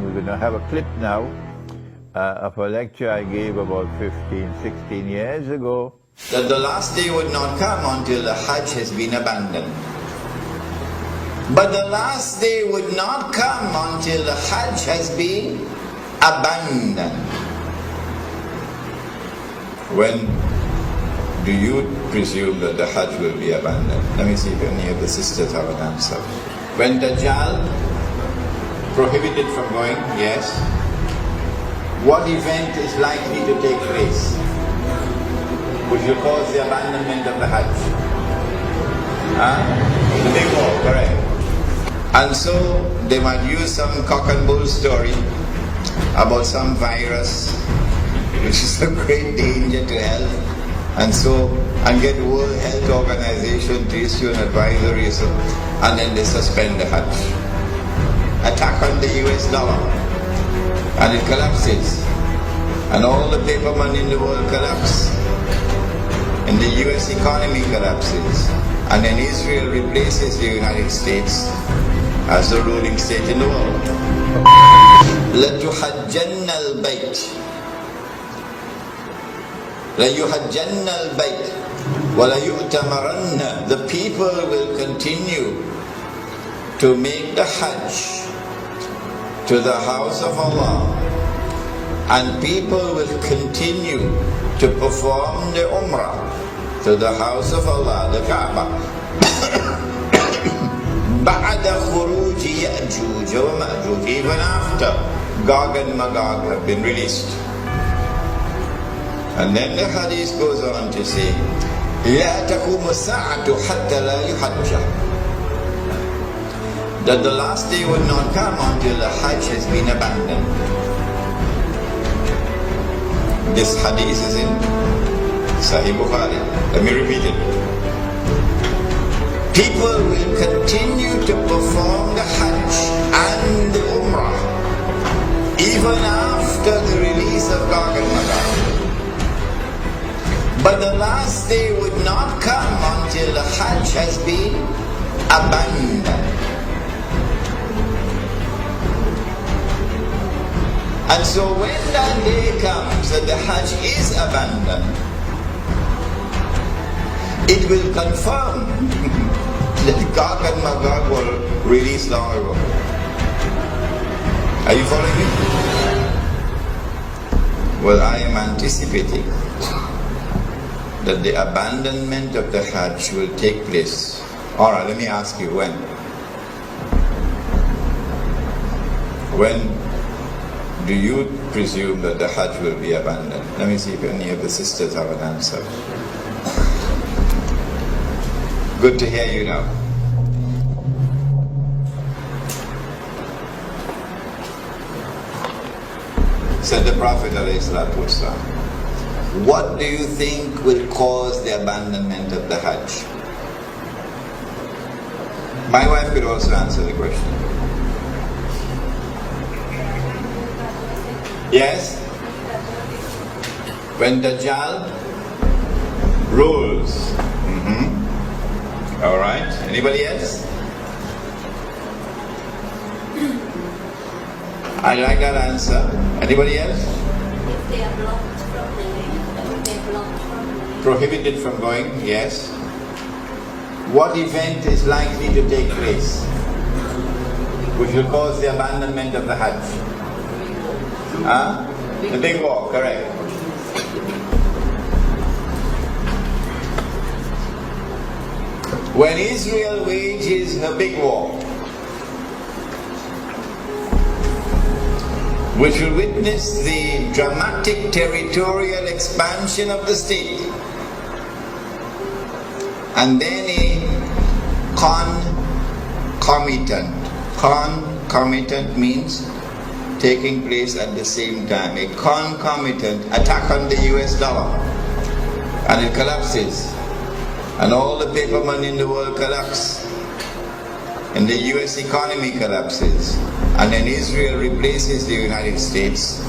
mind, we're going to have a clip now of a lecture I gave about 15, 16 years ago. That the last day would not come until the Hajj has been abandoned. But the last day would not come until the Hajj has been abandoned. When do you presume that the Hajj will be abandoned? Let me see if any of the sisters have an answer. When Dajjal prohibited from going, yes. What event is likely to take place which will cause the abandonment of the Hajj? The big war, correct. And so they might use some cock and bull story about some virus which is a great danger to health, and get World Health Organization to issue an advisory, and then they suspend the Hajj. Attack on the US dollar, and it collapses, and all the paper money in the world collapse, and the US economy collapses, and then Israel replaces the United States as the ruling state in the world. لَتُحَجَّنَّ الْبَيْتِ لَيُحَجَّنَّ الْبَيْتِ وَلَيُؤْتَمَرَنَّ. The people will continue to make the Hajj to the house of Allah, and people will continue to perform the Umrah to the house of Allah, the Kaaba. بَعْدَ خُرُوجِ يَأْجُوجَ وَمَأْجُوجَ. Even after Gog and Magog have been released. And then the hadith goes on to say, لَا تَقُومُ السَّاعَةُ حَتَّى لَا يُحَجَّ. That the last day would not come until the Hajj has been abandoned. This hadith is in Sahih Bukhari. Let me repeat it. People will continue to perform the Hajj and the Umrah even after the release of Gog and Magog. But the last day would not come until the Hajj has been abandoned. And so when that day comes that the Hajj is abandoned, it will confirm that Gog and Magog were released long ago. Are you following me? Well, I am anticipating that the abandonment of the Hajj will take place. Alright, let me ask you, when? When do you presume that the Hajj will be abandoned? Let me see if any of the sisters have an answer. Good to hear you now. Said the Prophet ﷺ, what do you think will cause the abandonment of the Hajj? My wife could also answer the question. Yes? When Dajjal rules. Alright, anybody else? I like that answer. Anybody else? If they are blocked from the Prohibited from going, yes. What event is likely to take place which will cause the abandonment of the Hajj? The big war, correct. When Israel wages a big war, which will witness the dramatic territorial expansion of the state, and then a concomitant means taking place at the same time, a concomitant attack on the US dollar, and it collapses, and all the paper money in the world collapse, and the US economy collapses, and then Israel replaces the United States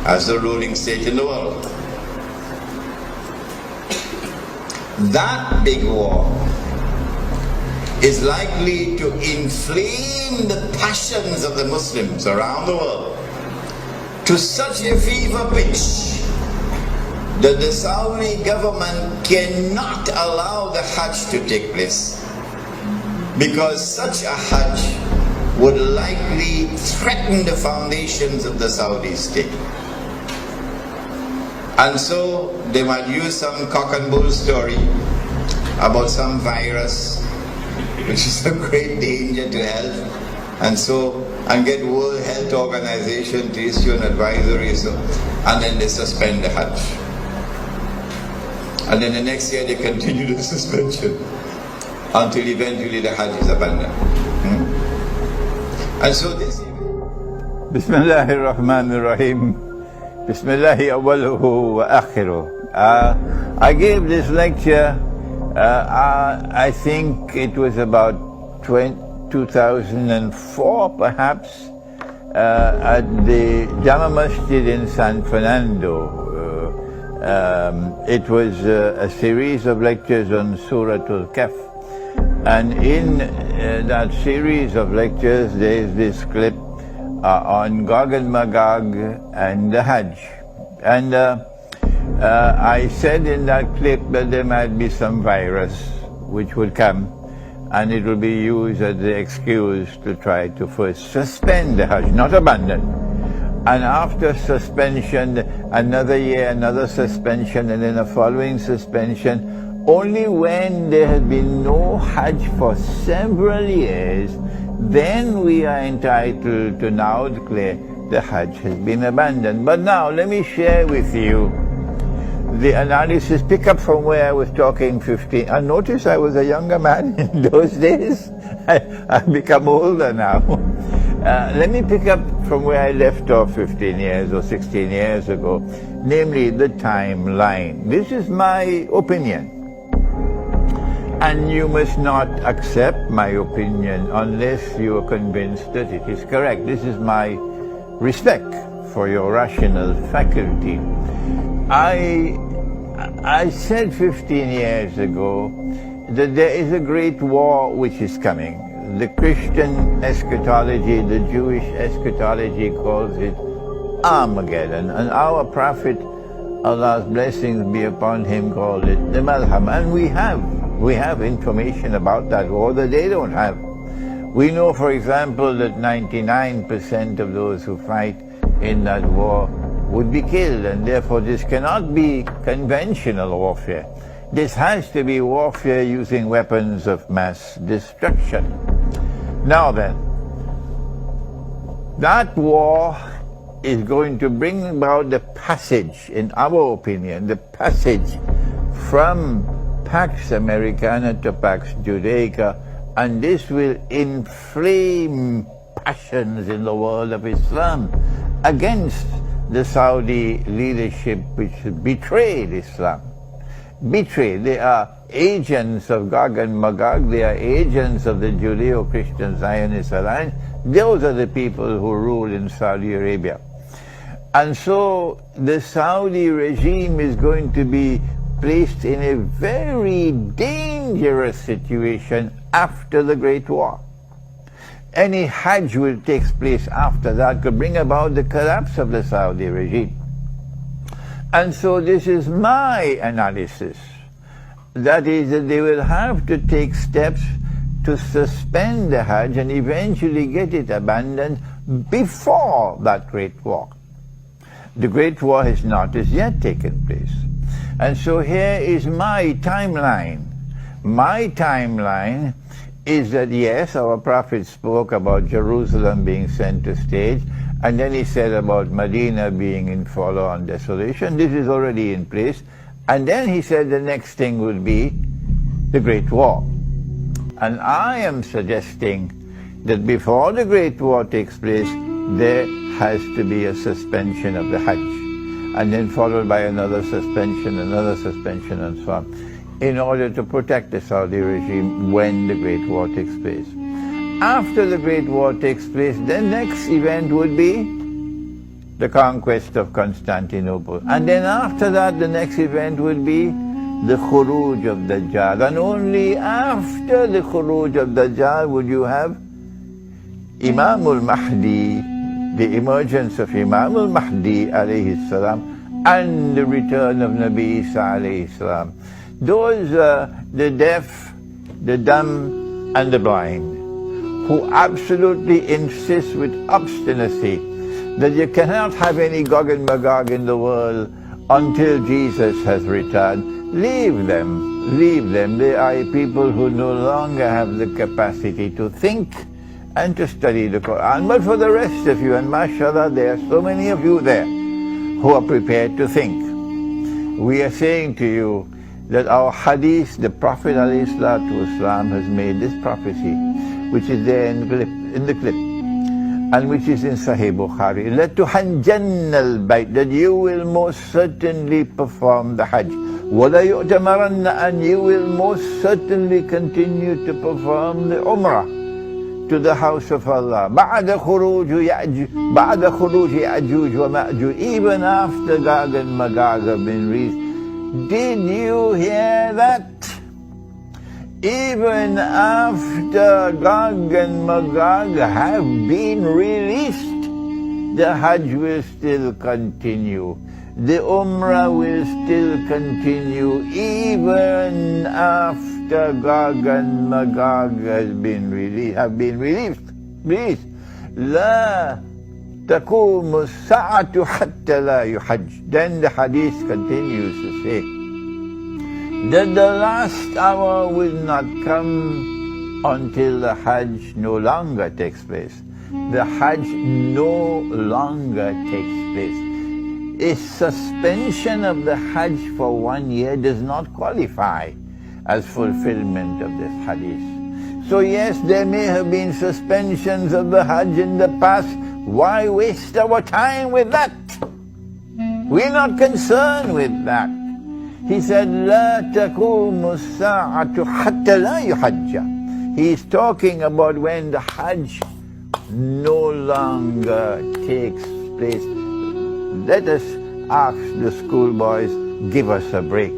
as the ruling state in the world. That big war is likely to inflame the passions of the Muslims around the world to such a fever pitch that the Saudi government cannot allow the Hajj to take place, because such a Hajj would likely threaten the foundations of the Saudi state. And so they might use some cock and bull story about some virus which is a great danger to health, and get World Health Organization to issue an advisory, and then they suspend the Hajj. And then the next year they continue the suspension until eventually the Hajj is abandoned. And so this Bismillahir Rahmanir Rahim. Bismillahi awwaluhu wa akhiru. I gave this lecture, I think it was about 2004 perhaps, at the Jama Masjid in San Fernando. It was a series of lectures on Surah Al-Kahf. And in that series of lectures there is this clip on Gog and Magog and the Hajj. And I said in that clip that there might be some virus which would come, and it will be used as the excuse to try to first suspend the Hajj, not abandon. And after suspension, another year, another suspension, and then a following suspension. Only when there has been no Hajj for several years, then we are entitled to now declare the Hajj has been abandoned. But now let me share with you the analysis, pick up from where I was talking 15. And notice I was a younger man in those days. I've become older now. Let me pick up from where I left off 15 years or 16 years ago, namely the timeline. This is my opinion. And you must not accept my opinion unless you are convinced that it is correct. This is my respect for your rational faculty. I said 15 years ago that there is a great war which is coming. The Christian eschatology, the Jewish eschatology calls it Armageddon. And our Prophet, Allah's blessings be upon him, called it the Malham. And we have information about that war that they don't have. We know, for example, that 99% of those who fight in that war would be killed, and therefore this cannot be conventional warfare. This has to be warfare using weapons of mass destruction. Now then, that war is going to bring about the passage, in our opinion, the passage from Pax Americana to Pax Judaica, and this will inflame passions in the world of Islam against the Saudi leadership which betrayed Islam. Betrayed. They are agents of Gog and Magog, they are agents of the Judeo-Christian Zionist Alliance. Those are the people who rule in Saudi Arabia. And so the Saudi regime is going to be placed in a very dangerous situation after the Great War. Any Hajj which takes place after that could bring about the collapse of the Saudi regime. And so this is my analysis. That is, that they will have to take steps to suspend the Hajj and eventually get it abandoned before that Great War. The Great War has not as yet taken place. And so here is my timeline. My timeline is that yes, our Prophet spoke about Jerusalem being center stage, and then he said about Medina being in forlorn desolation. This is already in place. And then he said the next thing will be the Great War. And I am suggesting that before the Great War takes place, there has to be a suspension of the Hajj, and then followed by another suspension, and so on, in order to protect the Saudi regime when the Great War takes place. After the Great War takes place, the next event would be the conquest of Constantinople. And then after that, the next event would be the Khuruj of Dajjal. And only after the Khuruj of Dajjal would you have Imam al-Mahdi, the emergence of Imam al-Mahdi alayhi salam, and the return of Nabi Isa alayhi salam. Those the deaf, the dumb, and the blind, who absolutely insist with obstinacy that you cannot have any Gog and Magog in the world until Jesus has returned. Leave them, leave them. They are people who no longer have the capacity to think and to study the Quran. But for the rest of you, and mashallah, there are so many of you there who are prepared to think. We are saying to you that our hadith, the Prophet ﷺ has made this prophecy, which is there in the clip, and which is in Sahih Bukhari. لَتُحَنْجَنَّ الْبَيْتِ, that you will most certainly perform the Hajj. وَلَا يُؤْتَمَرَنَّ, and you will most certainly continue to perform the Umrah to the house of Allah. بَعْدَ خُرُوجِ يَأْجُوجِ وَمَأْجُوجِ, even after Gog and Magog have been released. Did you hear that? Even after Gog and Magog have been released, the Hajj will still continue. The Umrah will still continue even after Gog and Magog have been released. لا تقوم الساعة حتى لا يحج. Then the hadith continues to say that the last hour will not come until the Hajj no longer takes place. The Hajj no longer takes place. A suspension of the Hajj for 1 year does not qualify as fulfillment of this hadith. So yes, there may have been suspensions of the Hajj in the past. Why waste our time with that? We're not concerned with that. He said, لا تقوم الساعة حتى لا يحج. He is talking about when the Hajj no longer takes place. Let us ask the schoolboys, give us a break.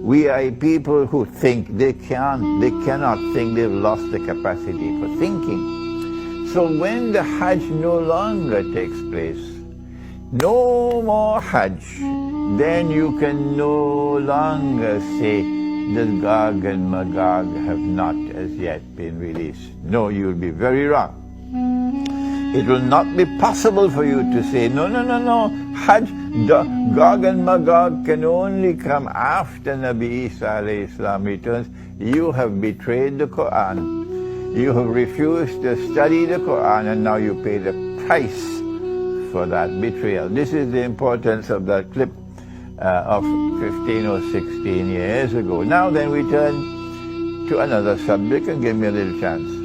We are people who think. They cannot think. They've lost the capacity for thinking. So when the Hajj no longer takes place, no more Hajj, then you can no longer say that Gog and Magog have not as yet been released. No, you'll be very wrong. It will not be possible for you to say, no, Hajj, Gog and Magog can only come after Nabi Isa alayhi salam returns. You have betrayed the Quran. You have refused to study the Quran, and now you pay the price for that betrayal. This is the importance of that clip of 15 or 16 years ago. Now then we turn to another subject, and give me a little chance.